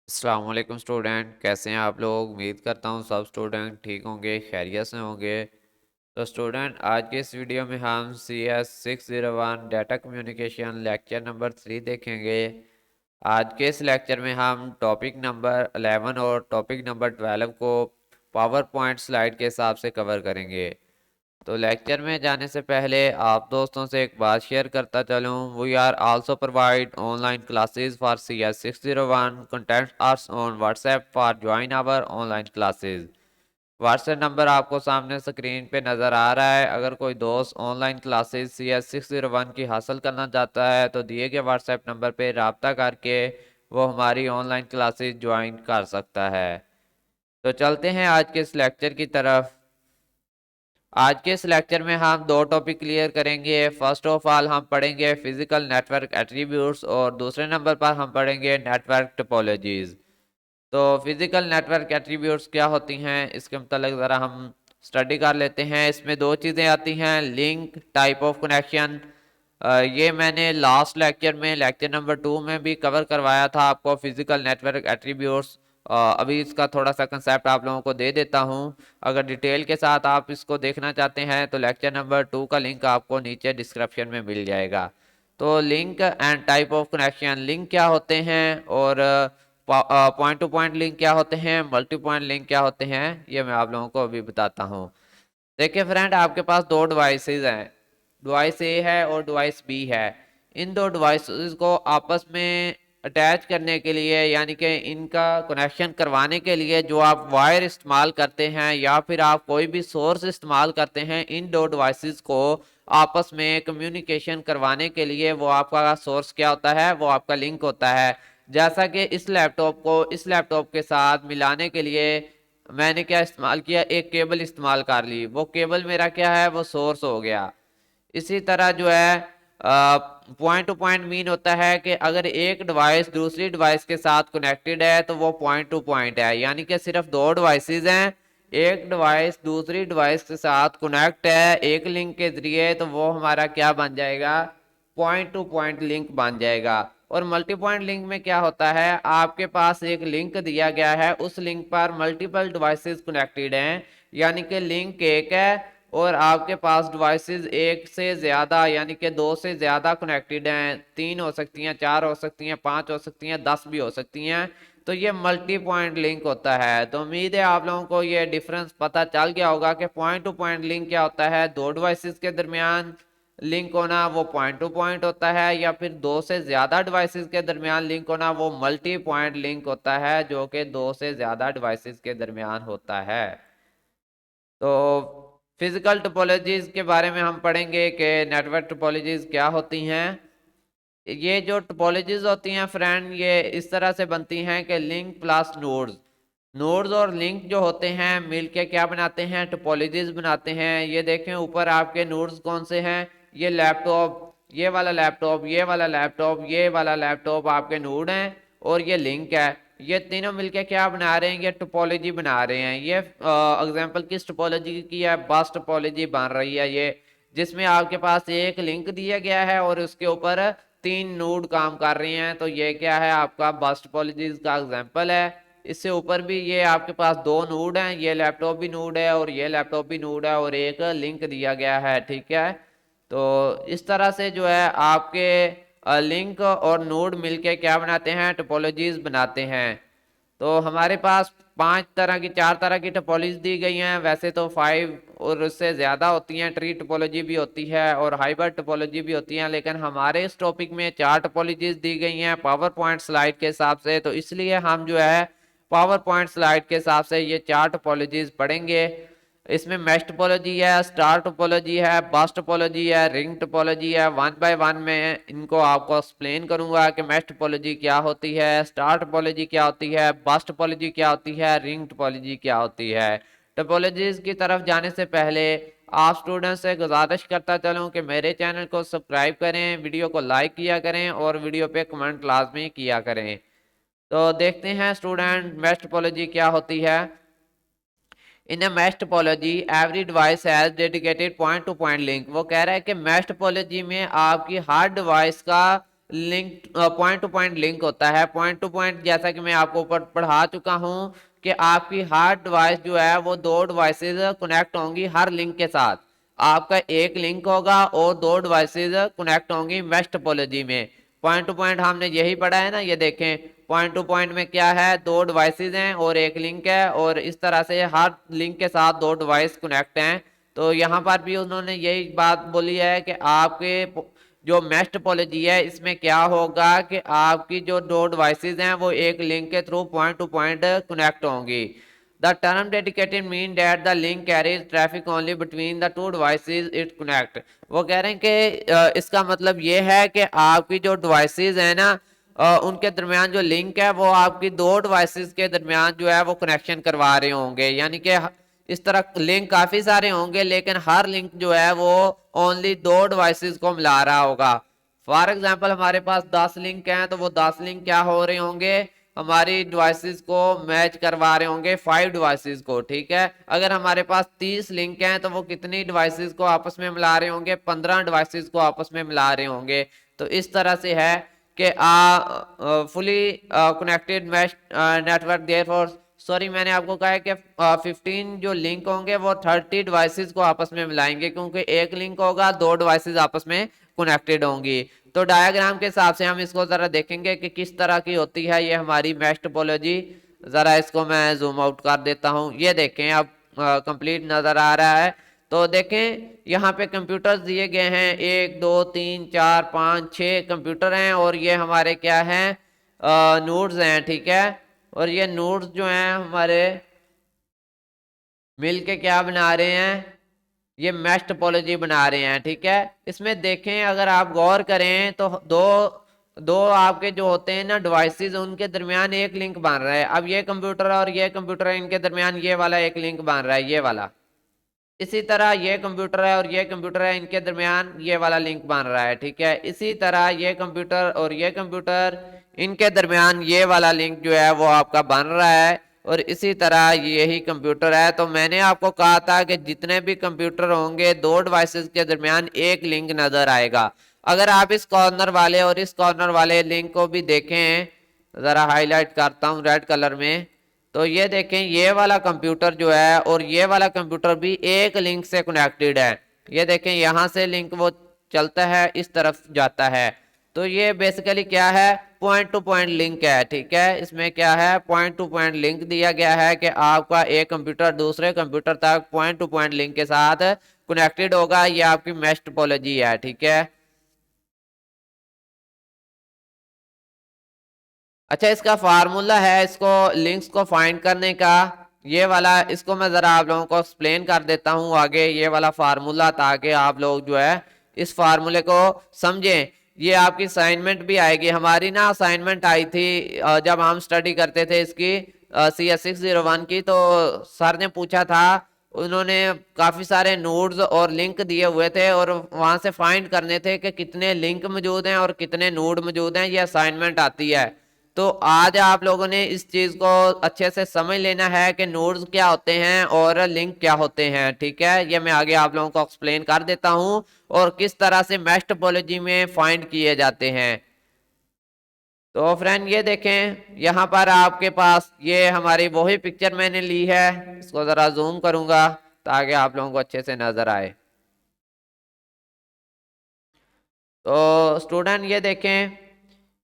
अस्सलाम वालेकुम स्टूडेंट, कैसे हैं आप लोग। उम्मीद करता हूँ सब स्टूडेंट ठीक होंगे, खैरियत से होंगे। तो स्टूडेंट, आज के इस वीडियो में हम CS601 data communication lecture number 3 देखेंगे। आज के इस लेक्चर में हम टॉपिक नंबर 11 और टॉपिक नंबर 12 को पावर पॉइंट स्लाइड के हिसाब से कवर करेंगे। तो लेक्चर में जाने से पहले आप दोस्तों से एक बात शेयर करता चलूँ। We are also provide online classes for CS601। Contact us on WhatsApp for join our online classes. WhatsApp number आपको सामने स्क्रीन पे नज़र आ रहा है। अगर कोई दोस्त ऑनलाइन क्लासेस CS601 की हासिल करना चाहता है तो दिए गए व्हाट्सएप नंबर पे रब्ता करके वो हमारी ऑनलाइन क्लासेस ज्वाइन कर सकता है। तो चलते हैं आज के इस लेक्चर की तरफ। आज के इस लेक्चर में हम दो टॉपिक क्लियर करेंगे। फर्स्ट ऑफ ऑल हम पढ़ेंगे फिजिकल नेटवर्क एट्रीब्यूट्स और दूसरे नंबर पर हम पढ़ेंगे नेटवर्क टोपोलॉजीज। तो फिजिकल नेटवर्क एट्रीब्यूट्स क्या होती हैं इसके मतलब ज़रा हम स्टडी कर लेते हैं। इसमें दो चीज़ें आती हैं, लिंक, टाइप ऑफ कनेक्शन। ये मैंने लास्ट लेक्चर में लेक्चर नंबर 2 में भी कवर करवाया था आपको फिजिकल नेटवर्क एट्रीब्यूट्स। अभी इसका थोड़ा सा कंसेप्ट आप लोगों को दे देता हूँ। अगर डिटेल के साथ आप इसको देखना चाहते हैं तो लेक्चर नंबर 2 का लिंक आपको नीचे डिस्क्रिप्शन में मिल जाएगा। तो link and type of connection, link क्या होते हैं और पॉइंट टू पॉइंट लिंक क्या होते हैं, मल्टी पॉइंट लिंक क्या होते हैं, ये मैं आप लोगों को अभी बताता हूँ। देखिए फ्रेंड, आपके पास दो डिवाइसेस हैं, डिवाइस ए है और डिवाइस बी है। इन दो डिवाइसेस को आपस में अटैच करने के लिए यानी कि इनका कनेक्शन करवाने के लिए जो आप वायर इस्तेमाल करते हैं या फिर आप कोई भी सोर्स इस्तेमाल करते हैं, इन दो डिवाइसेस को आपस में कम्युनिकेशन करवाने के लिए वो आपका सोर्स क्या होता है, वो आपका लिंक होता है। जैसा कि इस लैपटॉप को इस लैपटॉप के साथ मिलाने के लिए मैंने क्या इस्तेमाल किया, एक केबल इस्तेमाल कर ली। वो केबल मेरा क्या है, वो सोर्स हो गया। इसी तरह जो है पॉइंट टू पॉइंट मीन होता है कि अगर एक डिवाइस दूसरी डिवाइस के साथ कनेक्टेड है तो वो पॉइंट टू पॉइंट है, यानी कि सिर्फ दो डिवाइसेस हैं, एक डिवाइस दूसरी डिवाइस के साथ कनेक्ट है एक लिंक के जरिए, तो वो हमारा क्या बन जाएगा, पॉइंट टू पॉइंट लिंक बन जाएगा। और मल्टी पॉइंट लिंक में क्या होता है, आपके पास एक लिंक दिया गया है, उस लिंक पर मल्टीपल डिवाइसेस कनेक्टेड हैं, यानी कि लिंक एक है और आपके पास डिवाइसेस एक से ज्यादा यानी कि दो से ज्यादा कनेक्टेड हैं, 3 हो सकती हैं, 4 हो सकती हैं, 5 हो सकती हैं, 10 भी हो सकती हैं। तो ये मल्टी पॉइंट लिंक होता है। तो उम्मीद है आप लोगों को ये डिफरेंस पता चल गया होगा कि पॉइंट टू पॉइंट लिंक क्या होता है, दो डिवाइसेस के दरमियान लिंक होना वो पॉइंट टू पॉइंट होता है, या फिर दो से ज्यादा डिवाइसेस के दरमियान लिंक होना वो मल्टी पॉइंट लिंक होता है, जो कि दो से ज्यादा डिवाइसेस के दरमियान होता है। तो फिजिकल टोपोलॉजीज के बारे में हम पढ़ेंगे कि नेटवर्क टोपोलॉजीज क्या होती हैं। ये जो टोपोलॉजीज होती हैं फ्रेंड, ये इस तरह से बनती हैं कि लिंक प्लस नोड्स, नोड्स और लिंक जो होते हैं मिलके क्या बनाते हैं, टोपोलॉजीज बनाते हैं। ये देखें ऊपर आपके नोड्स कौन से हैं, ये लैपटॉप, ये वाला लैपटॉप, ये वाला लैपटॉप, ये वाला लैपटॉप आपके नोड हैं, और ये लिंक है। ये तीनों मिलके क्या बना रहे हैं, ये टोपोलॉजी बना रहे हैं। ये एग्जांपल किस टोपोलॉजी की है, बस टोपोलॉजी बन रही है ये, जिसमें आपके पास एक लिंक दिया गया है और उसके ऊपर 3 नोड काम कर रहे हैं। तो ये क्या है, आपका बस टोपोलॉजी का एग्जांपल है। इससे ऊपर भी ये आपके पास दो नोड हैं, ये लैपटॉप भी नोड है और ये लैपटॉप भी नोड है, और एक लिंक दिया गया है, ठीक है। तो इस तरह से जो है आपके लिंक और नोड मिलके क्या बनाते हैं, टोपोलॉजीज बनाते हैं। तो हमारे पास 4 तरह की टोपोलॉजी दी गई हैं, वैसे तो 5 और उससे ज़्यादा होती हैं। ट्री टोपोलॉजी भी होती है और हाइब्रिड टोपोलॉजी भी होती हैं, लेकिन हमारे इस टॉपिक में 4 टोपोलॉजीज दी गई हैं पावर पॉइंट स्लाइड के हिसाब से। तो इसलिए हम जो है पावर पॉइंट स्लाइड के हिसाब से ये 4 टोपोलॉजीज पढ़ेंगे। इसमें मैश टोपोलॉजी है, स्टार टोपोलॉजी है, बस टोपोलॉजी है, रिंग टोपोलॉजी है। वन बाय वन में इनको आपको एक्सप्लेन करूंगा कि मैश टोपोलॉजी क्या होती है, स्टार टोपोलॉजी क्या होती है, बस टोपोलॉजी क्या होती है, रिंग टोपोलॉजी क्या होती है। टोपोलॉजीज की तरफ जाने से पहले आप स्टूडेंट से गुजारिश करता चलूं कि मेरे चैनल को सब्सक्राइब करें, वीडियो को लाइक किया करें और वीडियो पे कमेंट लाजमी किया करें। तो देखते हैं स्टूडेंट मैश टोपोलॉजी क्या होती है। In a mesh topology every device has dedicated point to point link. वो कह रहा है कि मैश टोपोलॉजी में आपकी हर डिवाइस का link point to point link होता है। पॉइंट टू पॉइंट जैसा कि मैं आपको ऊपर पढ़ा चुका हूं कि आपकी हर डिवाइस जो है वो दो डिवाइसेस कनेक्ट होंगी हर लिंक के साथ। आपका एक लिंक होगा और दो डिवाइसेस कनेक्ट होंगी मैश टोपोलॉजी में। पॉइंट टू पॉइंट हमने यही पढ़ा है ना, ये देखें पॉइंट टू पॉइंट में क्या है, दो डिवाइसेस हैं और एक लिंक है, और इस तरह से हर लिंक के साथ दो डिवाइस कनेक्ट हैं। तो यहाँ पर भी उन्होंने यही बात बोली है कि आपके जो मैश टोपोलॉजी है इसमें क्या होगा कि आपकी जो दो डिवाइसेस हैं वो एक लिंक के through point to point connect होंगी। The term dedicated mean that the link carries traffic only between the two devices it connect। वो कह रहे हैं कि इसका मतलब ये है कि आपकी जो डिवाइसेस है ना उनके दरमियान जो लिंक है वो आपकी दो डिवाइसेस के दरमियान जो है वो कनेक्शन करवा रहे होंगे। यानी कि इस तरह लिंक काफी सारे होंगे लेकिन हर लिंक जो है वो ओनली दो डिवाइसेस को मिला रहा होगा। फॉर एग्जाम्पल हमारे पास 10 लिंक हैं तो वो 10 लिंक क्या हो रहे होंगे, हमारी डिवाइसेस को मैच करवा रहे होंगे 5 डिवाइसेस को। ठीक है, अगर हमारे पास 30 लिंक हैं तो वो कितनी डिवाइसेस को आपस में मिला रहे होंगे, 15 डिवाइसेस को आपस में मिला रहे होंगे। तो इस तरह से है कि fully connected mesh network therefore sorry मैंने आपको कहा है कि 15 जो लिंक होंगे वो 30 डिवाइसेस को आपस में मिलाएंगे, क्योंकि एक लिंक होगा दो डिवाइसेस आपस में कनेक्टेड होंगी। तो डायग्राम के हिसाब से हम इसको जरा देखेंगे कि किस तरह की होती है ये हमारी मैश टोपोलॉजी। जरा इसको मैं जूम आउट कर देता हूँ, ये देखें अब कंप्लीट नजर आ रहा है। तो देखें यहाँ पे कंप्यूटर्स दिए गए हैं, 1 2 3 4 5 6 कंप्यूटर हैं और ये हमारे क्या हैं, नोड्स हैं। ठीक है, और ये नोड्स जो हैं हमारे मिलके क्या बना रहे हैं, ये मैश टोपोलॉजी बना रहे हैं। ठीक है, इसमें देखें अगर आप गौर करें तो दो दो आपके जो होते हैं ना डिवाइसेस उनके दरमियान एक लिंक बन रहा है। अब ये कंप्यूटर और ये कंप्यूटर है, इनके दरमियान ये वाला एक लिंक बन रहा है, ये वाला। इसी तरह ये कंप्यूटर है और ये कंप्यूटर है, इनके दरमियान ये वाला लिंक बन रहा है। ठीक है, इसी तरह ये कंप्यूटर और ये कंप्यूटर, इनके दरमियान ये वाला लिंक जो है वो आपका बन रहा है, और इसी तरह यही कंप्यूटर है। तो मैंने आपको कहा था कि जितने भी कंप्यूटर होंगे दो डिवाइसेस के दरमियान एक लिंक नजर आएगा। अगर आप इस कॉर्नर वाले और इस कॉर्नर वाले लिंक को भी देखें, जरा हाईलाइट करता हूं रेड कलर में, तो ये देखें ये वाला कंप्यूटर जो है और ये वाला कंप्यूटर भी एक लिंक से कनेक्टेड है। ये देखें यहां से लिंक वो चलता है, इस तरफ जाता है। तो ये बेसिकली क्या है, पॉइंट टू पॉइंट लिंक है। ठीक है, इसमें क्या है, पॉइंट टू पॉइंट लिंक दिया गया है कि आपका एक कंप्यूटर दूसरे कंप्यूटर तक पॉइंट टू पॉइंट लिंक के साथ कनेक्टेड होगा। ये आपकी मैश टोपोलॉजी है। ठीक है, अच्छा इसका फार्मूला है इसको लिंक्स को फाइंड करने का, ये वाला, इसको मैं जरा आप लोगों को एक्सप्लेन कर देता हूँ आगे, ये वाला फार्मूला, ताकि आप लोग जो है इस फार्मूले को समझें। ये आपकी असाइनमेंट भी आएगी, हमारी ना असाइनमेंट आई थी जब हम स्टडी करते थे इसकी CS601 की। तो सर ने पूछा था, उन्होंने काफी सारे नोड्स और लिंक दिए हुए थे और वहां से फाइंड करने थे कि कितने लिंक मौजूद हैं और कितने नोड मौजूद हैं, ये असाइनमेंट आती है। तो आज आप लोगों ने इस चीज को अच्छे से समझ लेना है कि नोड्स क्या होते हैं और लिंक क्या होते हैं। ठीक है, ये मैं आगे आप लोगों को एक्सप्लेन कर देता हूं और किस तरह से मैश टोपोलॉजी में फाइंड किए जाते हैं। तो फ्रेंड ये देखें यहाँ पर आपके पास ये हमारी वही पिक्चर मैंने ली है, इसको जरा जूम करूंगा ताकि आप लोगों को अच्छे से नजर आए। तो स्टूडेंट ये देखें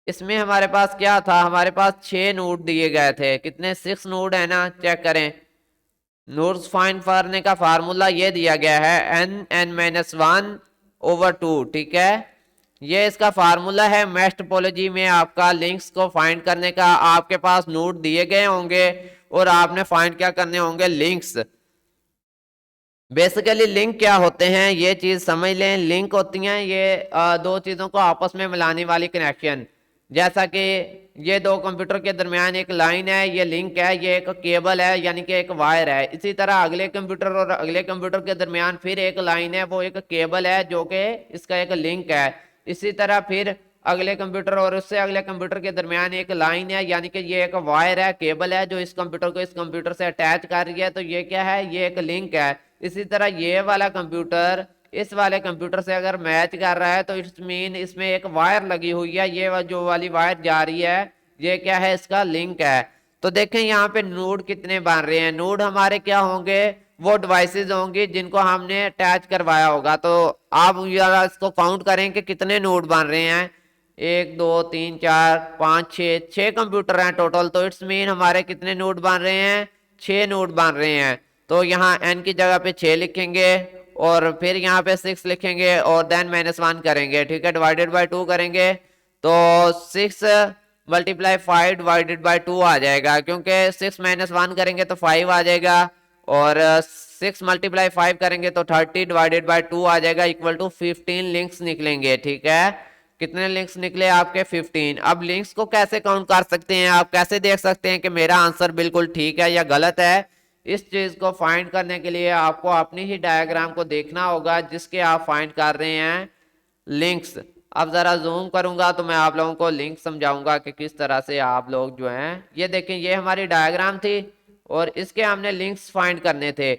इसमें हमारे पास क्या था, हमारे पास 6 नोड दिए गए थे, कितने 6 नोड है ना, चेक करें। नोड्स फाइंड करने का फार्मूला ये दिया गया है n(n-1/2)। ठीक है, ये इसका फार्मूला है मैश टोपोलॉजी में आपका लिंक्स को फाइंड करने का। आपके पास नोड दिए गए होंगे और आपने फाइंड क्या करने होंगे, लिंक्स। बेसिकली लिंक क्या होते हैं ये चीज समझ लें। लिंक होती हैं ये दो चीजों को आपस में मिलाने वाली कनेक्शन। जैसा कि ये दो कंप्यूटर के दरमियान एक लाइन है, ये लिंक है, ये एक केबल है यानी कि एक वायर है। इसी तरह अगले कंप्यूटर और अगले कंप्यूटर के दरमियान फिर एक लाइन है, वो एक केबल है जो कि इसका एक लिंक है। इसी तरह फिर अगले कंप्यूटर और उससे अगले कंप्यूटर के दरमियान एक लाइन है, यानी कि ये एक वायर है, केबल है जो इस कंप्यूटर को इस कंप्यूटर से अटैच कर रही है। तो ये क्या है, ये एक लिंक है। इसी तरह ये वाला कंप्यूटर इस वाले कंप्यूटर से अगर मैच कर रहा है तो इट्स मीन इसमें एक वायर लगी हुई है, ये जो वाली वायर जा रही है ये क्या है, इसका लिंक है। तो देखें यहाँ पे नोड कितने बन रहे हैं, नोड हमारे क्या होंगे, वो डिवाइसेस होंगी जिनको हमने अटैच करवाया होगा। तो आप इसको काउंट करें कि कितने नोड बन रहे हैं, 1 2 3 4 5 6, 6 कंप्यूटर हैं टोटल। तो इट्स मीन हमारे कितने नोड बन रहे हैं, 6 नोड बन रहे हैं। तो यहाँ n की जगह पे 6 लिखेंगे और फिर यहाँ पे 6 लिखेंगे और देन -1 करेंगे, ठीक है, डिवाइडेड बाय 2 करेंगे। तो 6 मल्टीप्लाई 5 डिवाइडेड बाय 2 आ जाएगा, क्योंकि 6 -1 करेंगे तो 5 आ जाएगा और 6 मल्टीप्लाई 5 करेंगे तो 30 डिवाइडेड बाय 2 आ जाएगा, इक्वल टू 15 लिंक्स निकलेंगे, ठीक है। कितने लिंक्स निकले आपके, 15। अब लिंक्स को कैसे काउंट कर सकते हैं, आप कैसे देख सकते हैं कि मेरा आंसर बिल्कुल ठीक है या गलत है। इस चीज को फाइंड करने के लिए आपको अपनी ही डायग्राम को देखना होगा जिसके आप फाइंड कर रहे हैं लिंक्स। अब जरा जूम करूंगा तो मैं आप लोगों को लिंक समझाऊंगा कि किस तरह से आप लोग जो हैं, ये देखें ये हमारी डायग्राम थी और इसके हमने लिंक्स फाइंड करने थे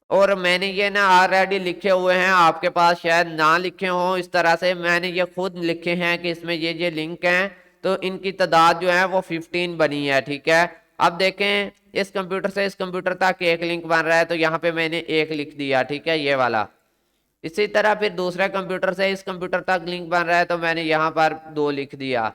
और मैंने ये ना ऑलरेडी लिखे हुए हैं, आपके पास शायद ना लिखे हों, इस तरह से मैंने ये खुद लिखे हैं कि इसमें ये लिंक हैं। तो इनकी तादाद जो है वो 15 बनी है, ठीक है। अब देखें इस कंप्यूटर से इस कंप्यूटर तक एक लिंक बन रहा है तो यहाँ पे मैंने एक लिख दिया, ठीक है, ये वाला। इसी तरह फिर दूसरे कंप्यूटर से इस कंप्यूटर तक लिंक बन रहा है तो मैंने यहाँ पर 2 लिख दिया।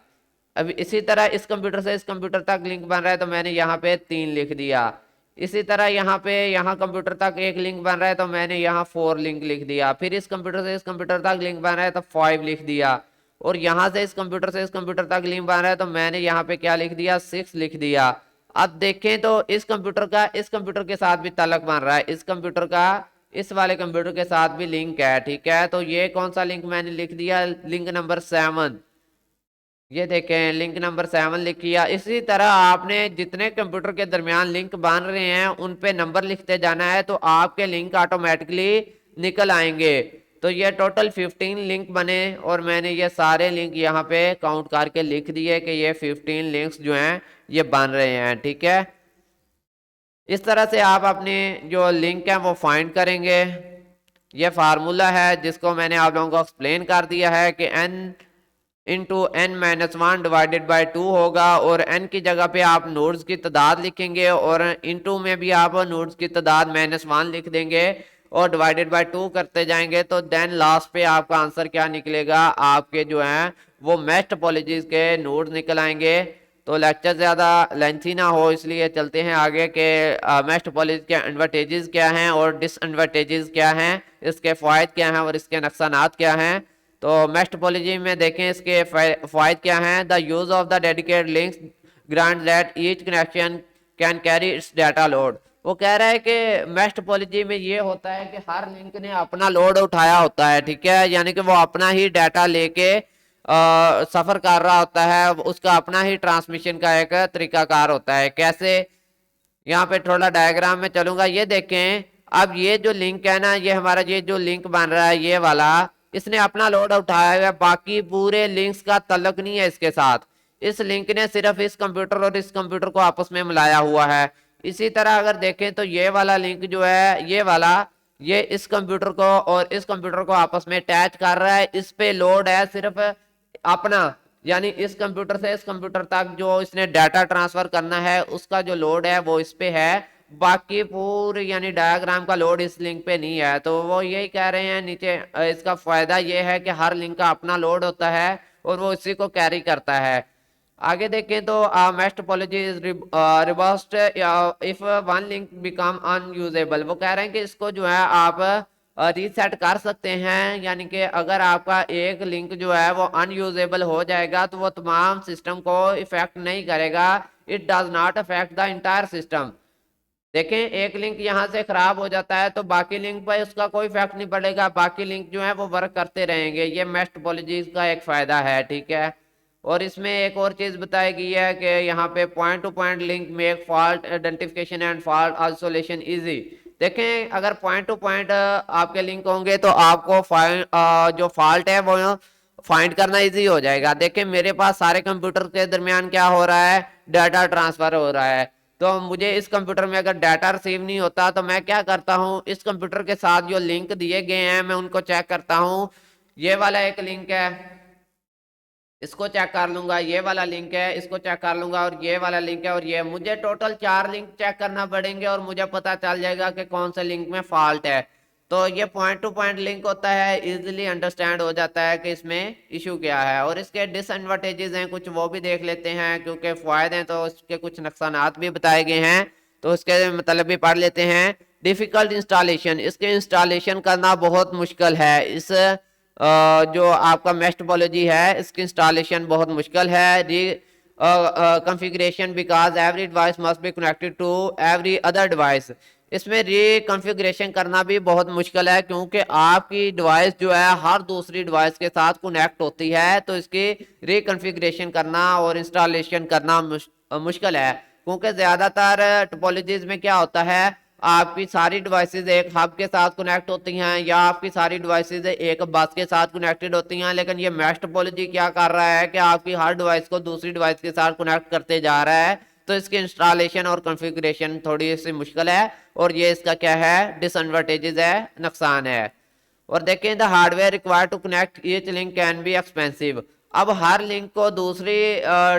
अब इसी तरह इस कंप्यूटर से इस कंप्यूटर तक लिंक बन रहा है तो मैंने यहाँ पे 3 लिख दिया। इसी तरह यहाँ पे यहाँ कंप्यूटर तक एक लिंक बन रहा है तो मैंने यहाँ 4 लिंक लिख दिया। फिर इस कंप्यूटर से इस कंप्यूटर तक लिंक बन रहा है तो 5 लिख दिया और यहाँ से इस कंप्यूटर से इस कंप्यूटर तक लिंक बन रहा है तो मैंने यहाँ पे क्या लिख दिया, 6 लिख दिया। अब देखें तो इस कंप्यूटर का इस कंप्यूटर के साथ भी ताल्लुक बन रहा है, इस कंप्यूटर का इस वाले कंप्यूटर के साथ भी लिंक है, ठीक है। तो ये कौन सा लिंक मैंने लिख दिया, लिंक नंबर 7। ये देखें लिंक नंबर 7 लिख किया। इसी तरह आपने जितने कंप्यूटर के दरमियान लिंक बन रहे हैं उन पे नंबर लिखते जाना है तो आपके लिंक ऑटोमेटिकली निकल आएंगे। तो ये टोटल 15 लिंक बने और मैंने ये सारे लिंक यहाँ पे काउंट करके लिख दिए कि ये 15 लिंक्स जो हैं ये बन रहे हैं, ठीक है। इस तरह से आप अपने जो लिंक हैं वो फाइंड करेंगे। ये फार्मूला है जिसको मैंने आप लोगों को एक्सप्लेन कर दिया है कि n into n-1 divided by 2 होगा और n की जगह पे आप नोड्स की तादाद लिखेंगे और इंटू में भी आप नोड्स की तादाद -1 लिख देंगे और डिवाइडेड बाई 2 करते जाएंगे। तो देन लास्ट पे आपका आंसर क्या निकलेगा, आपके जो हैं वो मैश टोपोलॉजीज के नोड्स निकल आएंगे। तो लेक्चर ज़्यादा लेंथी ना हो इसलिए चलते हैं आगे के मैश टोपोलॉजी के एडवांटेजेस क्या हैं और डिसएडवांटेजेस क्या हैं, इसके फ़ायदे क्या हैं और इसके नुकसानात क्या हैं। तो मैश टोपोलॉजी में देखें इसके फ़ायदे क्या हैं। The use of the dedicated links grant that each connection can carry it's data load. वो कह रहा है कि मैश टोपोलॉजी में ये होता है कि हर लिंक ने अपना लोड उठाया होता है, ठीक है, यानी कि वो अपना ही डाटा लेके सफ़र कर रहा होता है, उसका अपना ही ट्रांसमिशन का एक तरीकाकार होता है। कैसे, यहाँ पे थोड़ा डायग्राम में चलूंगा। ये देखें अब ये जो लिंक है ना, ये हमारा ये जो लिंक बन रहा है ये वाला, इसने अपना लोड उठाया हुआ है, बाकी पूरे लिंक्स का तल्लुक नहीं है इसके साथ। इस लिंक ने सिर्फ इस कंप्यूटर और इस कंप्यूटर को आपस में मिलाया हुआ है। इसी तरह अगर देखें तो ये वाला लिंक जो है ये वाला, ये इस कंप्यूटर को और इस कंप्यूटर को आपस में अटैच कर रहा है, इस पे लोड है सिर्फ अपना, यानी इस कंप्यूटर से इस कंप्यूटर तक जो इसने डाटा ट्रांसफर करना है उसका जो लोड है वो इस पे है, बाकी पूरे यानी डायग्राम का लोड इस लिंक पे नहीं है। तो वो यही कह रहे हैं नीचे इसका फायदा ये है कि हर लिंक का अपना लोड होता है और वो इसी को कैरी करता है। आगे देखें तो mesh topology is reversed if one link become unusable. वो कह रहे हैं कि इसको जो है आप रीसेट कर सकते हैं, यानी कि अगर आपका एक लिंक जो है वो अनयूजेबल हो जाएगा तो वो तमाम सिस्टम को इफेक्ट नहीं करेगा, it does not affect the entire system. देखें एक लिंक यहाँ से खराब हो जाता है तो बाकी लिंक पर उसका कोई इफेक्ट नहीं पड़ेगा, बाकी लिंक जो है वो वर्क करते रहेंगे। ये मैश टोपोलॉजी का एक फायदा है, ठीक है। और इसमें एक और चीज बताई गई है कि यहाँ पे point to point link make fault identification and fault isolation easy. देखें अगर पॉइंट टू पॉइंट आपके लिंक होंगे तो आपको जो फॉल्ट है वो फाइंड करना इजी हो जाएगा। देखें मेरे पास सारे कंप्यूटर के दरमियान क्या हो रहा है, डाटा ट्रांसफर हो रहा है। तो मुझे इस कंप्यूटर में अगर डाटा रिसीव नहीं होता तो मैं क्या करता हूँ, इस कंप्यूटर के साथ जो लिंक दिए गए हैं मैं उनको चेक करता हूँ। ये वाला एक लिंक है, इसको चेक कर लूंगा, ये वाला लिंक है इसको चेक कर लूंगा, और ये वाला लिंक है, और ये मुझे टोटल 4 लिंक चेक करना पड़ेंगे और मुझे पता चल जाएगा कि कौन से लिंक में फॉल्ट है। तो ये पॉइंट टू पॉइंट लिंक होता है, इजीली अंडरस्टैंड हो जाता है कि इसमें इशू क्या है। और इसके डिसएडवांटेजेस हैं कुछ, वो भी देख लेते हैं, क्योंकि फायदे हैं तो इसके कुछ नुकसानात भी बताए गए हैं, तो उसके मतलब भी पढ़ लेते हैं। डिफिकल्ट इंस्टॉलेशन, इसके इंस्टॉलेशन करना बहुत मुश्किल है। इस जो आपका मेश टोपोलॉजी है इसकी इंस्टॉलेशन बहुत मुश्किल है। Reconfiguration because every device must be connected to every other device, इसमें री कॉन्फ़िगरेशन करना भी बहुत मुश्किल है, क्योंकि आपकी डिवाइस जो है हर दूसरी डिवाइस के साथ कनेक्ट होती है, तो इसकी री कॉन्फ़िगरेशन करना और इंस्टॉलेशन करना मुश्किल है। क्योंकि ज़्यादातर टोपोलॉजीज में क्या होता है, आपकी सारी डिवाइसेज एक हब के साथ कनेक्ट होती हैं या आपकी सारी डिवाइसेज एक बस के साथ कनेक्टेड होती हैं। लेकिन ये मैश टोपोलॉजी क्या कर रहा है कि आपकी हर डिवाइस को दूसरी डिवाइस के साथ कनेक्ट करते जा रहा है, तो इसकी इंस्टॉलेशन और कॉन्फ़िगरेशन थोड़ी सी मुश्किल है, और ये इसका क्या है डिसएडवांटेजेस है, नुकसान है। और देखें the hardware required to connect each link can be expensive, अब हर लिंक को दूसरी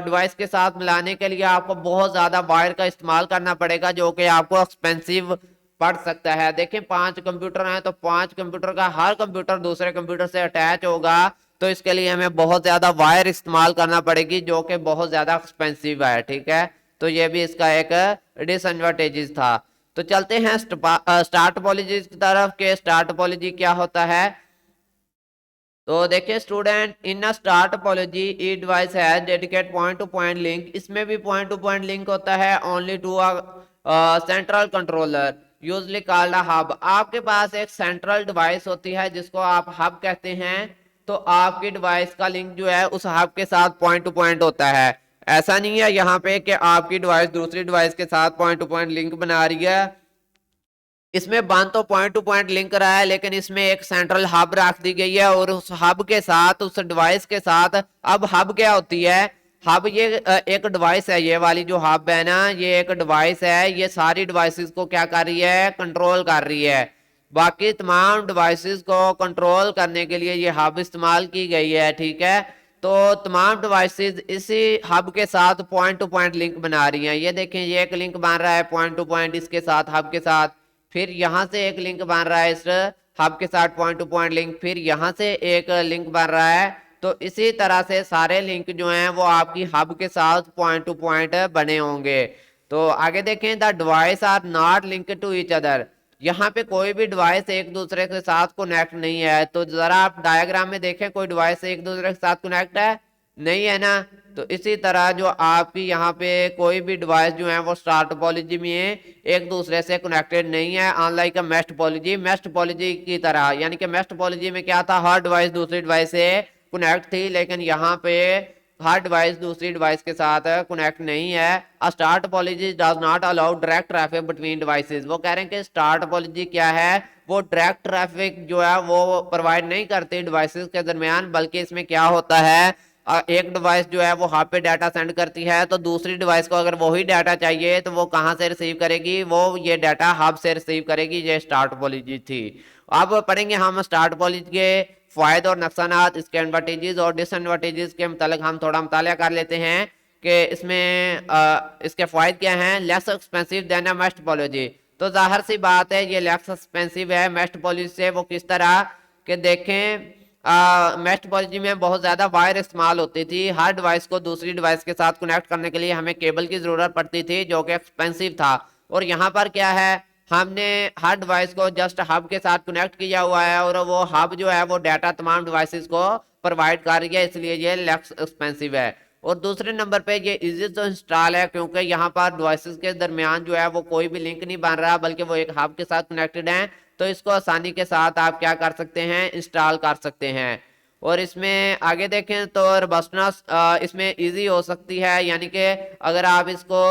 डिवाइस के साथ मिलाने के लिए आपको बहुत ज़्यादा वायर का इस्तेमाल करना पड़ेगा, जो कि आपको एक्सपेंसिव पड़ सकता है। देखें 5 कंप्यूटर हैं, तो 5 कंप्यूटर का हर कंप्यूटर दूसरे कंप्यूटर से अटैच होगा, तो इसके लिए हमें बहुत ज़्यादा वायर इस्तेमाल करना पड़ेगी, जो कि बहुत ज़्यादा एक्सपेंसिव है। ठीक है, तो ये भी इसका एक डिसएडवांटेजेस था। तो चलते हैं स्टार टोपोलॉजी की तरफ, के स्टार टोपोलॉजी क्या होता है। तो देखिए student, in a star topology each device है dedicate point to point link, इसमें भी पॉइंट टू पॉइंट लिंक होता है only to a central controller usually called a hub, आपके पास एक सेंट्रल डिवाइस होती है जिसको आप हब कहते हैं, तो आपकी डिवाइस का लिंक जो है उस हब के साथ पॉइंट टू पॉइंट होता है। ऐसा नहीं है यहाँ पे कि आपकी डिवाइस दूसरी डिवाइस के साथ पॉइंट टू पॉइंट लिंक बना रही है, इसमें बन तो पॉइंट टू पॉइंट लिंक रहा है, लेकिन इसमें एक सेंट्रल हब रख दी गई है, और उस हब के साथ उस डिवाइस के साथ, अब हब क्या होती है, हब ये एक डिवाइस है, ये वाली जो हब है ना ये एक डिवाइस है, ये सारी डिवाइसेस को क्या कर रही है, कंट्रोल कर रही है। बाकी तमाम डिवाइसेस को कंट्रोल करने के लिए ये हब इस्तेमाल की गई है। ठीक है, तो तमाम डिवाइसेस इसी हब के साथ पॉइंट टू पॉइंट लिंक बना रही हैं। ये देखें, ये एक लिंक बन रहा है पॉइंट टू पॉइंट इसके साथ हब के साथ, फिर यहाँ से एक लिंक बन रहा है इस हब के साथ पॉइंट टू पॉइंट लिंक, फिर यहाँ से एक लिंक बन रहा है। तो इसी तरह से सारे लिंक जो हैं वो आपकी हब के साथ पॉइंट टू पॉइंट बने होंगे। तो आगे देखें, the device are not link to each other, यहाँ पे कोई भी डिवाइस एक दूसरे के साथ कनेक्ट नहीं है। तो जरा आप डायग्राम में देखें, कोई डिवाइस एक दूसरे के साथ कनेक्ट है, नहीं है ना। तो इसी तरह जो आपकी यहाँ पे कोई भी डिवाइस जो है वो स्टार टोपोलॉजी में एक दूसरे से कनेक्टेड नहीं है, unlike a mesh topology, mesh topology की तरह। यानी कि मैश टोपोलॉजी में क्या था, हर डिवाइस दूसरी डिवाइस से कनेक्ट थी, लेकिन यहाँ पे हर डिवाइस दूसरी डिवाइस के साथ कनेक्ट नहीं है। अ star topology does not allow direct traffic between devices, वो कह रहे हैं कि स्टार टोपोलॉजी क्या है, वो डायरेक्ट ट्रैफिक जो है वो प्रोवाइड नहीं करती डिवाइसेस के दरमियान, बल्कि इसमें क्या होता है, एक डिवाइस जो है वो हब पे डाटा सेंड करती है, तो दूसरी डिवाइस को अगर वही डाटा चाहिए तो वो कहाँ से रिसीव करेगी, वो ये डाटा हब से रिसीव करेगी। ये स्टार टोपोलॉजी थी। अब पढ़ेंगे हम स्टार टोपोलॉजी के फायदे और नुकसानात, इसके एडवांटेजेस और डिसएडवांटेजेस के मतलब हम थोड़ा मुताला कर लेते हैं कि इसमें इसके फायदे क्या हैं। लेस एक्सपेंसिव देन अ मैश टोपोलॉजी, तो जाहिर सी बात है ये लेस एक्सपेंसिव है मैश टोपोलॉजी से। वो किस तरह के देखें, मैश टोपोलॉजी में बहुत ज़्यादा वायर इस्तेमाल होती थी, हर डिवाइस को दूसरी डिवाइस के साथ कनेक्ट करने के लिए हमें केबल की ज़रूरत पड़ती थी, जो कि एक्सपेंसिव था। और यहाँ पर क्या है, हमने हर डिवाइस को जस्ट हब के साथ कनेक्ट किया हुआ है, और वो हब जो है वो डाटा तमाम डिवाइसेस को प्रोवाइड कर रही है, इसलिए ये लेस एक्सपेंसिव है। और दूसरे नंबर पे ये इजी टू इंस्टॉल है, क्योंकि यहाँ पर डिवाइसेस के दरमियान जो है वो कोई भी लिंक नहीं बन रहा, बल्कि वो एक हब के साथ कनेक्टेड है, तो इसको आसानी के साथ आप क्या कर सकते हैं, इंस्टॉल कर सकते हैं। और इसमें आगे देखें तो रबस्टनेस इसमें इजी हो सकती है, यानी कि अगर आप इसको,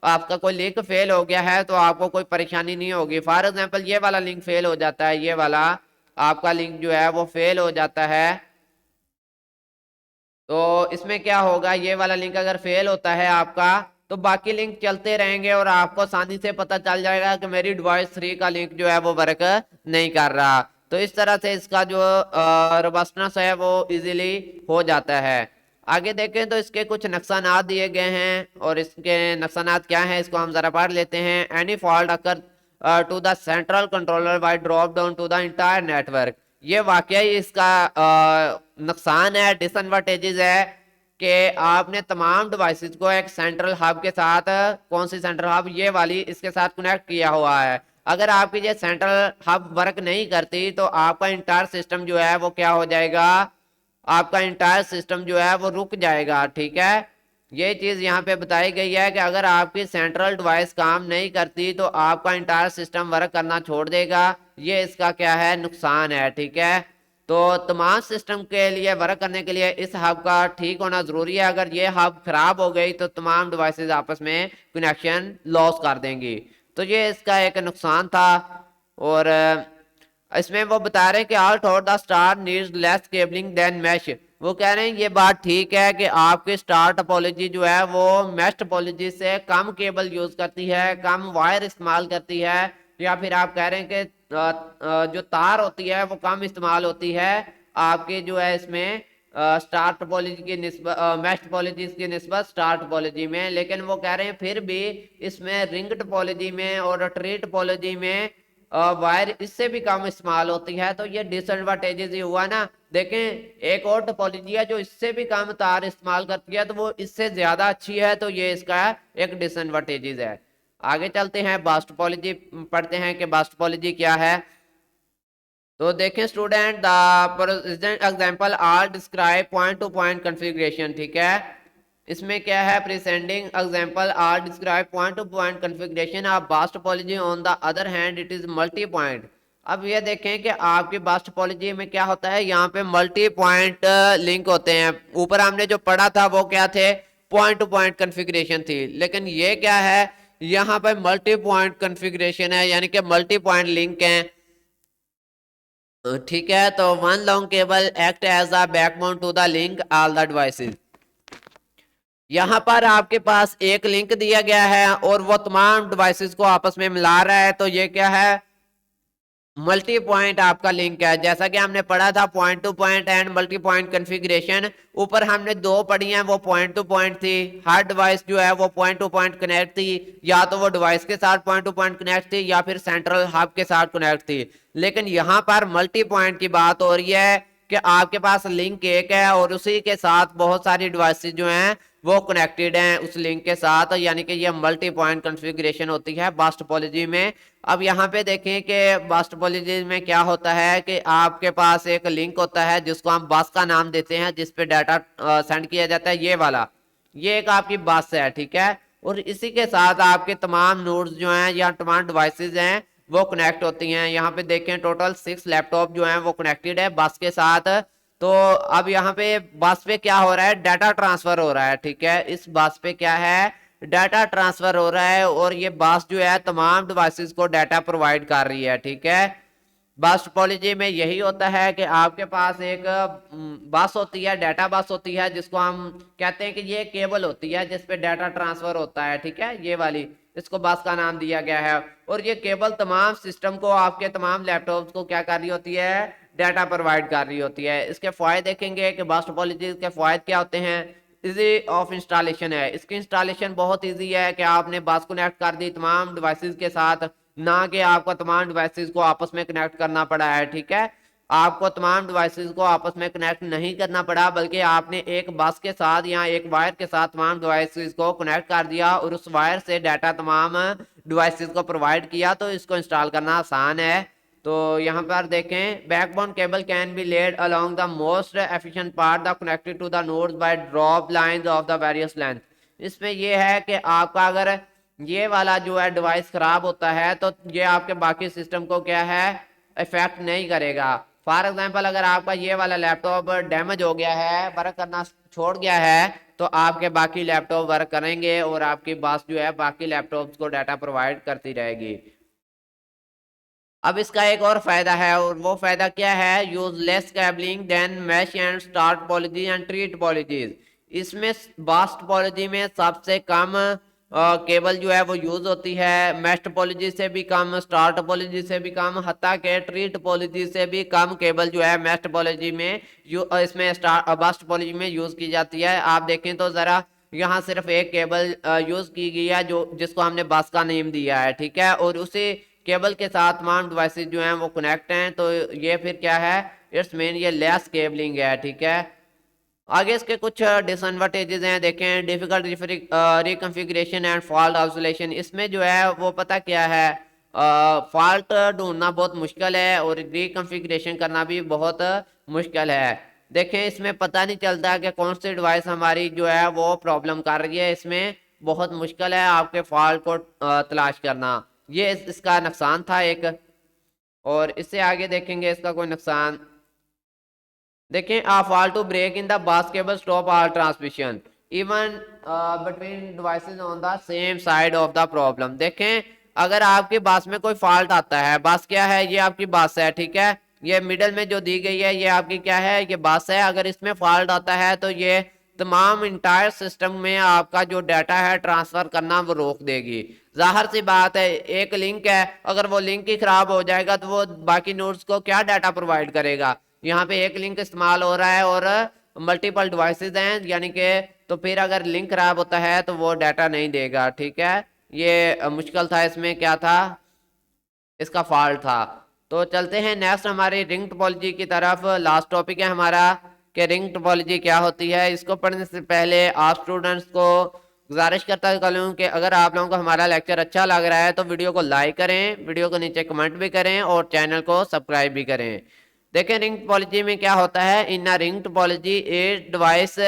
आपका कोई लिंक फेल हो गया है तो आपको कोई परेशानी नहीं होगी। फॉर एग्जांपल ये वाला लिंक फेल हो जाता है, ये वाला आपका लिंक जो है वो फेल हो जाता है, तो इसमें क्या होगा, ये वाला लिंक अगर फेल होता है आपका, तो बाकी लिंक चलते रहेंगे और आपको आसानी से पता चल जाएगा कि मेरी डिवाइस 3 का लिंक जो है वो वर्क नहीं कर रहा। तो इस तरह से इसका जो रोबस्टनेस है वो इजीली हो जाता है। आगे देखें तो इसके कुछ नुकसानात दिए गए हैं और इसके नुकसानात क्या हैं इसको हम जरा पढ़ लेते हैं। Any fault occur to the central controller by drop down to the entire network. ये वाकई इसका नुकसान है, डिसएडवांटेजेस है कि आपने तमाम डिवाइसेस को एक सेंट्रल हब के साथ, कौन सी सेंट्रल हब, ये वाली, इसके साथ कनेक्ट किया हुआ है। अगर आपकी ये सेंट्रल हब वर्क नहीं करती तो आपका इंटायर सिस्टम जो है वो क्या हो जाएगा, आपका इंटायर सिस्टम जो है वो रुक जाएगा। ठीक है, ये चीज यहाँ पे बताई गई है कि अगर आपकी सेंट्रल डिवाइस काम नहीं करती तो आपका इंटायर सिस्टम वर्क करना छोड़ देगा। ये इसका क्या है, नुकसान है। ठीक है, तो तमाम सिस्टम के लिए वर्क करने के लिए इस हब का ठीक होना जरूरी है। अगर ये हब खराब हो गई तो तमाम डिवाइसेस आपस में कनेक्शन लॉस कर देंगी। तो ये इसका एक नुकसान था। और इसमें वो बता रहे हैं कि although the star needs less cabling than mesh. वो कह रहे हैं ये बात ठीक है कि आपकी स्टार टोपोलॉजी जो है वो मैश टोपोलॉजी से कम केबल यूज करती है, कम वायर इस्तेमाल करती है, या फिर आप कह रहे हैं कि जो तार होती है वो कम इस्तेमाल होती है आपके जो है इसमें स्टार टोपोलॉजी की निस्बत, मैश टोपोलॉजी की निस्बत स्टार टोपोलॉजी में। लेकिन वो कह रहे हैं फिर भी इसमें रिंग टोपोलॉजी में और ट्री टोपोलॉजी में वायर इससे भी कम इस्तेमाल होती है। तो ये डिसएडवांटेजेस ही हुआ ना। देखें, एक और टोपोलॉजी है जो इससे भी कम तार इस्तेमाल करती है तो वो इससे ज्यादा अच्छी है, तो ये इसका एक डिसएडवांटेजेस है। आगे चलते हैं, बस टोपोलॉजी पढ़ते हैं कि बस टोपोलॉजी क्या है। तो देखें student, the example are describe point to point configuration. ठीक है, इसमें क्या है, presenting example are describe point to point configuration of bus topology, on the other hand it is multi point. अब ये देखें कि आपकी बस टोपोलॉजी में क्या होता है, यहाँ पे मल्टी पॉइंट लिंक होते हैं। ऊपर हमने जो पढ़ा था वो क्या थे, पॉइंट टू पॉइंट कॉन्फ़िगरेशन थी, लेकिन ये क्या है, यहाँ पे मल्टी पॉइंट कॉन्फ़िगरेशन है, यानी कि मल्टी पॉइंट लिंक है। ठीक है, तो one long cable act as a backbone to the link all the devices. यहाँ पर आपके पास एक लिंक दिया गया है और वो तमाम डिवाइसेस को आपस में मिला रहा है, तो ये क्या है, मल्टी पॉइंट आपका लिंक है। जैसा कि हमने पढ़ा था point to point and multi point configuration, ऊपर हमने दो पढ़ी हैं, वो पॉइंट टू पॉइंट थी। हर डिवाइस जो है वो पॉइंट टू पॉइंट कनेक्ट थी, या तो वो डिवाइस के साथ पॉइंट टू पॉइंट कनेक्ट थी या फिर सेंट्रल हब के साथ कनेक्ट थी। लेकिन यहाँ पर मल्टी पॉइंट की बात हो रही है कि आपके पास लिंक एक है और उसी के साथ बहुत सारी डिवाइसेस जो हैं वो कनेक्टेड हैं उस लिंक के साथ, यानी कि ये मल्टी पॉइंट कॉन्फ़िगरेशन होती है बस टोपोलॉजी में। अब यहाँ पे देखें कि बस टोपोलॉजी में क्या होता है कि आपके पास एक लिंक होता है जिसको हम बस का नाम देते हैं, जिसपे डाटा सेंड किया जाता है, ये वाला, ये एक आपकी बस है। ठीक है, और इसी के साथ आपके तमाम नोड्स जो हैं या तमाम डिवाइसेज हैं वो कनेक्ट होती हैं। यहाँ पे देखें टोटल 6 लैपटॉप जो हैं वो कनेक्टेड है बस के साथ। तो अब यहाँ पे बस पे क्या हो रहा है, डाटा ट्रांसफर हो रहा है। ठीक है, इस बस पे क्या है, डाटा ट्रांसफर हो रहा है और ये बस जो है तमाम डिवाइसेस को डाटा प्रोवाइड कर रही है। ठीक है, बस टोपोलॉजी में यही होता है कि आपके पास एक बस होती है, डाटा बस होती है, जिसको हम कहते हैं कि ये केबल होती है जिसपे डाटा ट्रांसफर होता है। ठीक है, ये वाली, इसको बस का नाम दिया गया है। और ये केबल तमाम सिस्टम को, आपके तमाम लैपटॉप्स को क्या कर रही होती है, डाटा प्रोवाइड कर रही होती है। इसके फायदे देखेंगे कि बस टोपोलॉजी के फायदे क्या होते हैं। इजी ऑफ इंस्टॉलेशन है, इसकी इंस्टॉलेशन बहुत इजी है कि आपने बस कनेक्ट कर दी तमाम डिवाइसेस के साथ, ना कि आपको तमाम डिवाइसेस को आपस में कनेक्ट करना पड़ा है। ठीक है, आपको तमाम डिवाइसेस को आपस में कनेक्ट नहीं करना पड़ा, बल्कि आपने एक बस के साथ या एक वायर के साथ तमाम डिवाइसेस को कनेक्ट कर दिया और उस वायर से डाटा तमाम डिवाइसेस को प्रोवाइड किया। तो इसको इंस्टॉल करना आसान है। तो यहाँ पर देखें, backbone cable can be laid along the most efficient part the connected to the nodes by drop lines of the various length. इसमें यह है कि आपका अगर ये वाला जो है डिवाइस खराब होता है तो ये आपके बाकी सिस्टम को क्या है, इफेक्ट नहीं करेगा। फॉर एग्जांपल, अगर आपका ये वाला लैपटॉप डैमेज हो गया है, वर्क करना छोड़ गया है, तो आपके बाकी लैपटॉप वर्क करेंगे और आपकी बस जो है बाकी लैपटॉप्स को डाटा प्रोवाइड करती रहेगी। अब इसका एक और फायदा है और वो फायदा क्या है, use less cabling than mesh and star topology and tree topologies. इसमें बस टोपोलॉजी में सबसे कम केबल जो है वो यूज होती है, मैश टोपोलॉजी से भी कम, स्टार टोपोलॉजी से भी कम, हत्ता के ट्री टोपोलॉजी से भी कम केबल जो है मैश टोपोलॉजी में इसमें स्टार बस टोपोलॉजी में यूज की जाती है। आप देखें तो जरा यहाँ सिर्फ एक केबल यूज की गई है जो जिसको हमने बस का नेम दिया है, ठीक है, और उसी केबल के साथ तमाम डिवाइसेस जो हैं वो कनेक्ट हैं। तो ये फिर क्या है, इट्स मीन ये लेस केबलिंग है, ठीक है। आगे इसके कुछ डिसएडवांटेजेस हैं, देखें डिफिकल्ट रिकॉन्फ़िगरेशन एंड फॉल्ट आइसोलेशन। इसमें जो है वो पता क्या है, फॉल्ट ढूंढना बहुत मुश्किल है और रिकॉन्फ़िगरेशन करना भी बहुत मुश्किल है। देखें इसमें पता नहीं चलता कि कौन सी डिवाइस हमारी जो है वो प्रॉब्लम कर रही है, इसमें बहुत मुश्किल है आपके फॉल्ट को तलाश करना। ये इसका नुकसान था एक। और इससे आगे देखेंगे इसका कोई नुकसान। देखें fall to break in the bus cable stop all transmission even between devices on the same side of the problem. देखें अगर आपके बस में कोई फॉल्ट आता है, बस क्या है, ये आपकी बस है, ठीक है, ये मिडल में जो दी गई है ये आपकी क्या है, ये बस है। अगर इसमें फॉल्ट आता है तो ये तमाम इंटायर सिस्टम में आपका जो डाटा है ट्रांसफर करना वो रोक देगी। जाहिर सी बात है, एक लिंक है, अगर वो लिंक ही खराब हो जाएगा तो वो बाकी नोड्स को क्या डाटा प्रोवाइड करेगा। यहाँ पे एक लिंक इस्तेमाल हो रहा है और मल्टीपल डिवाइसेस हैं, यानी कि तो फिर अगर लिंक खराब होता है तो वो डाटा नहीं देगा, ठीक है। ये मुश्किल था, इसमें क्या था, इसका फॉल्ट था। तो चलते हैं नेक्स्ट हमारी रिंग टोपोलॉजी की तरफ। लास्ट टॉपिक है हमारा कि रिंग टोपोलॉजी क्या होती है। इसको पढ़ने से पहले आप स्टूडेंट्स को गुजारिश करता हूँ कि अगर आप लोगों को हमारा लेक्चर अच्छा लग रहा है तो वीडियो को लाइक करें, वीडियो को नीचे कमेंट भी करें और चैनल को सब्सक्राइब भी करें। देखें रिंग टोपोलॉजी में क्या होता है, in ring topology a device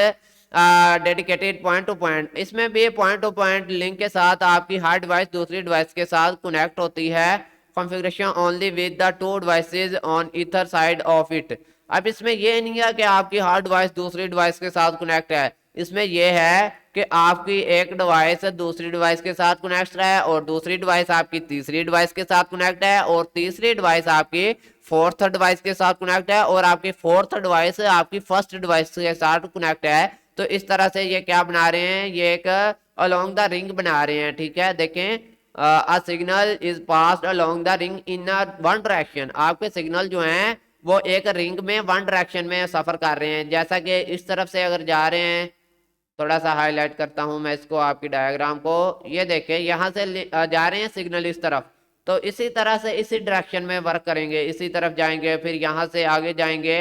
dedicated point to point. इसमें भी पॉइंट टू पॉइंट लिंक के साथ आपकी हर डिवाइस दूसरी डिवाइस के साथ कनेक्ट होती है। Configuration only with the two devices on ether side of it. अब इसमें यह नहीं है कि आपकी हर डिवाइस दूसरी डिवाइस के साथ कनेक्ट है, इसमें यह है कि आपकी एक डिवाइस दूसरी डिवाइस के साथ कनेक्ट है और दूसरी डिवाइस आपकी तीसरी डिवाइस के साथ कनेक्ट है और तीसरी डिवाइस आपकी फोर्थ डिवाइस के साथ कनेक्ट है और आपकी फोर्थ डिवाइस आपकी फर्स्ट डिवाइस के साथ कनेक्ट है। तो इस तरह से ये क्या बना रहे हैं, ये एक अलोंग द रिंग बना रहे हैं, ठीक है। देखें a signal is passed along the ring in one direction. आपके सिग्नल जो हैं वो एक रिंग में वन डायरेक्शन में सफर कर रहे हैं। जैसा कि इस तरफ से अगर जा रहे हैं, थोड़ा सा हाईलाइट करता हूं मैं इसको आपकी डायग्राम को, ये देखें यहाँ से जा रहे हैं सिग्नल इस तरफ, तो इसी तरह से इसी डायरेक्शन में वर्क करेंगे, इसी तरफ जाएंगे, फिर यहाँ से आगे जाएंगे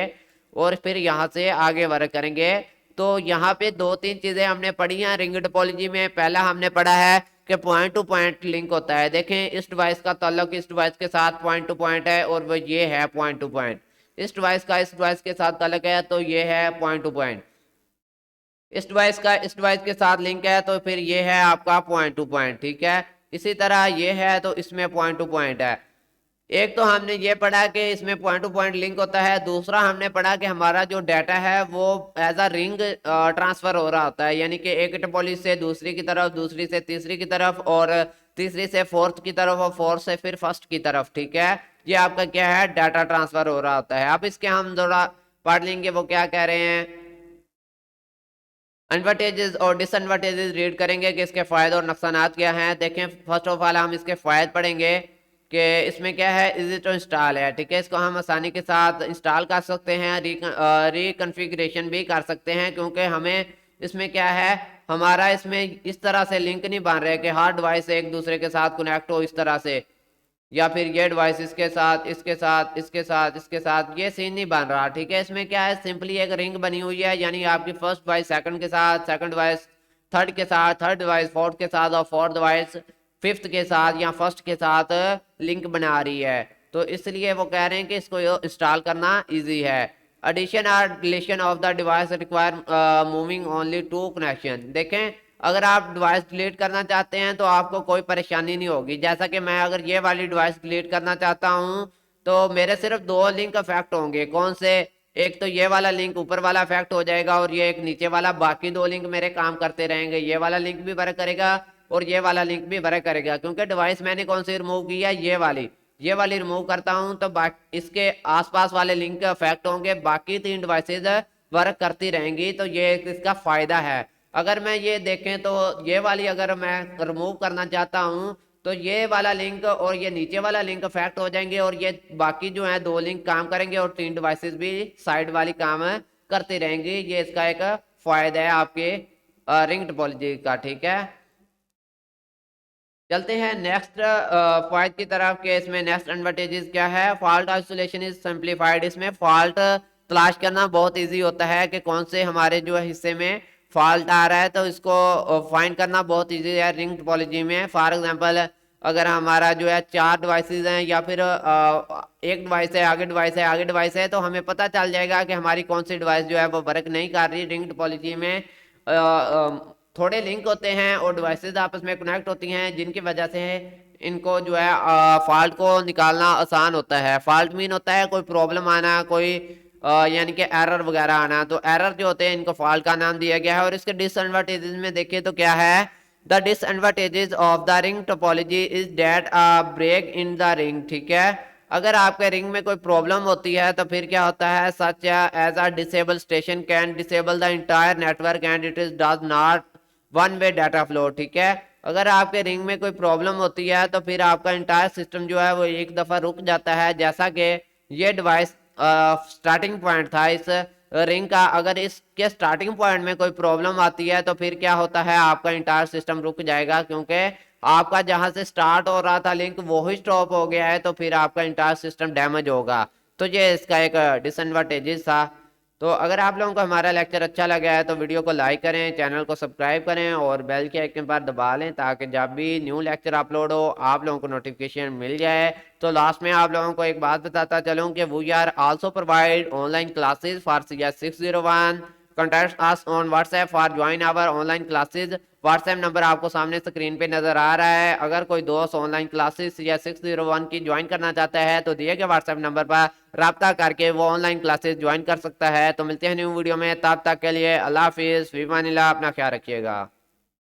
और फिर यहाँ से आगे वर्क करेंगे। तो यहाँ पे दो तीन चीजें हमने पढ़ी हैं रिंग टोपोलॉजी में। पहला हमने पढ़ा है कि पॉइंट टू पॉइंट लिंक होता है। देखें इस डिवाइस का ताल्लुक इस डिवाइस के साथ पॉइंट टू पॉइंट है और वो ये है पॉइंट टू पॉइंट। इस डिवाइस का इस डिवाइस के साथ ताल्लुक है तो ये है पॉइंट टू पॉइंट। इस डिवाइस का इस डिवाइस के साथ लिंक है तो फिर ये है आपका पॉइंट टू पॉइंट, ठीक है। इसी तरह ये है तो इसमें पॉइंट टू पॉइंट है। एक तो हमने ये पढ़ा कि इसमें पॉइंट टू पॉइंट लिंक होता है, दूसरा हमने पढ़ा कि हमारा जो डाटा है वो एज अ रिंग ट्रांसफर हो रहा होता है, यानी कि एक टोपोलॉजी से दूसरी की तरफ, दूसरी से तीसरी की तरफ और तीसरी से फोर्थ की तरफ और फोर्थ से फिर फर्स्ट की तरफ, ठीक है। ये आपका क्या है, डाटा ट्रांसफर हो रहा होता है। अब इसके हम थोड़ा पढ़ लेंगे वो क्या कह रहे हैं, एडवांटेजेस और डिसएडवांटेजेस रीड करेंगे कि इसके फ़ायदे और नुकसान क्या हैं। देखें फर्स्ट ऑफ ऑल हम इसके फ़ायदे पढ़ेंगे कि इसमें क्या है, इजी टू इंस्टॉल है, ठीक है। इसको हम आसानी के साथ इंस्टॉल कर सकते हैं, रिकन्फिग्रेशन भी कर सकते हैं, क्योंकि हमें इसमें क्या है, हमारा इसमें इस तरह से लिंक नहीं बन रहे कि हर डिवाइस एक दूसरे के साथ कनेक्ट हो इस तरह से, या फिर ये डिवाइस इसके साथ इसके साथ इसके साथ इसके साथ, ये सीन नहीं बन रहा, ठीक है। इसमें क्या है, सिंपली एक रिंग बनी हुई है, यानी आपकी फर्स्ट डिवाइस सेकंड के साथ, सेकंड डिवाइस थर्ड के साथ, थर्ड डिवाइस फोर्थ के साथ और फोर्थ डिवाइस फिफ्थ के साथ या फर्स्ट के साथ लिंक बना रही है। तो इसलिए वो कह रहे हैं कि इसको इंस्टॉल करना ईजी है। एडिशन और deletion of the device require moving only two connection. देखें अगर आप डिवाइस डिलीट करना चाहते हैं तो आपको कोई परेशानी नहीं होगी। जैसा कि मैं अगर ये वाली डिवाइस डिलीट करना चाहता हूं तो मेरे सिर्फ दो लिंक अफेक्ट होंगे। कौन से, एक तो ये वाला लिंक ऊपर वाला अफेक्ट हो जाएगा और ये एक नीचे वाला, बाकी दो लिंक मेरे काम करते रहेंगे। ये वाला लिंक भी वर्क करेगा और ये वाला लिंक भी वर्क करेगा, क्योंकि डिवाइस मैंने कौन सी रिमूव की है, ये वाली रिमूव करता हूं तो इसके आसपास वाले लिंक अफेक्ट होंगे, बाकी तीन डिवाइसेज वर्क करती रहेंगी। तो ये इसका फायदा है। अगर मैं ये देखें तो ये वाली अगर मैं रिमूव करना चाहता हूँ तो ये वाला लिंक और ये नीचे वाला लिंक इफेक्ट हो जाएंगे और ये बाकी जो है दो लिंक काम करेंगे और तीन डिवाइसेस भी साइड वाली काम करती रहेंगी। ये इसका एक फायदा है आपके रिंग टोपोलॉजी का। ठीक है, चलते हैं नेक्स्ट पॉइंट की तरफ के इसमें नेक्स्ट एडवांटेजेस क्या है। Fault isolation is simplified. इसमें फॉल्ट तलाश करना बहुत इजी होता है कि कौन से हमारे जो हिस्से में फॉल्ट आ रहा है, तो इसको फाइंड करना बहुत इजी है रिंग टोपोलॉजी में। फॉर एग्जांपल अगर हमारा जो है चार डिवाइसेस हैं या फिर एक डिवाइस है आगे डिवाइस है आगे डिवाइस है, तो हमें पता चल जाएगा कि हमारी कौन सी डिवाइस जो है वो वर्क नहीं कर रही। रिंग टोपोलॉजी में थोड़े लिंक होते हैं और डिवाइसेस आपस में कनेक्ट होती हैं, जिनकी वजह से इनको जो है फॉल्ट को निकालना आसान होता है। फॉल्ट मीन होता है कोई प्रॉब्लम आना, कोई यानी कि एरर वगैरह आना। तो एरर जो होते हैं इनको फॉल्ट का नाम दिया गया है। और इसके डिसएडवांटेजेस में देखिए तो क्या है। The disadvantages of the ring topology is that a break in the ring. ठीक है, अगर आपके रिंग में कोई प्रॉब्लम होती है तो फिर क्या होता है, such as a disable station can disable the entire network and it is does not one way data flow. ठीक है, अगर आपके रिंग में कोई प्रॉब्लम होती है तो फिर आपका इंटायर सिस्टम जो है वो एक दफ़ा रुक जाता है। जैसा कि ये डिवाइस स्टार्टिंग पॉइंट था इस रिंग का, अगर इसके स्टार्टिंग पॉइंट में कोई प्रॉब्लम आती है तो फिर क्या होता है, आपका इंटायर सिस्टम रुक जाएगा, क्योंकि आपका जहां से स्टार्ट हो रहा था लिंक वो ही स्टॉप हो गया है, तो फिर आपका इंटायर सिस्टम डैमेज होगा। तो ये इसका एक डिसएडवांटेजेस था। तो अगर आप लोगों को हमारा लेक्चर अच्छा लगा है तो वीडियो को लाइक करें, चैनल को सब्सक्राइब करें और बेल के आइकन पर दबा लें, ताकि जब भी न्यू लेक्चर अपलोड हो आप लोगों को नोटिफिकेशन मिल जाए। तो लास्ट में आप लोगों को एक बात बताता चलूँ कि we are also provide online classes for CS601। Contact us on WhatsApp for join our online classes. WhatsApp number आपको सामने स्क्रीन पे नजर आ रहा है। अगर कोई दोस्त ऑनलाइन क्लासेस या 601 की ज्वाइन करना चाहता है तो दिए गए व्हाट्सएप नंबर पर राब्ता करके वो ऑनलाइन क्लासेस ज्वाइन कर सकता है। तो मिलते हैं न्यू वीडियो में, तब तक के लिए अल्लाह हाफिज़, फी अमानिल्लाह, अपना ख्याल रखिएगा।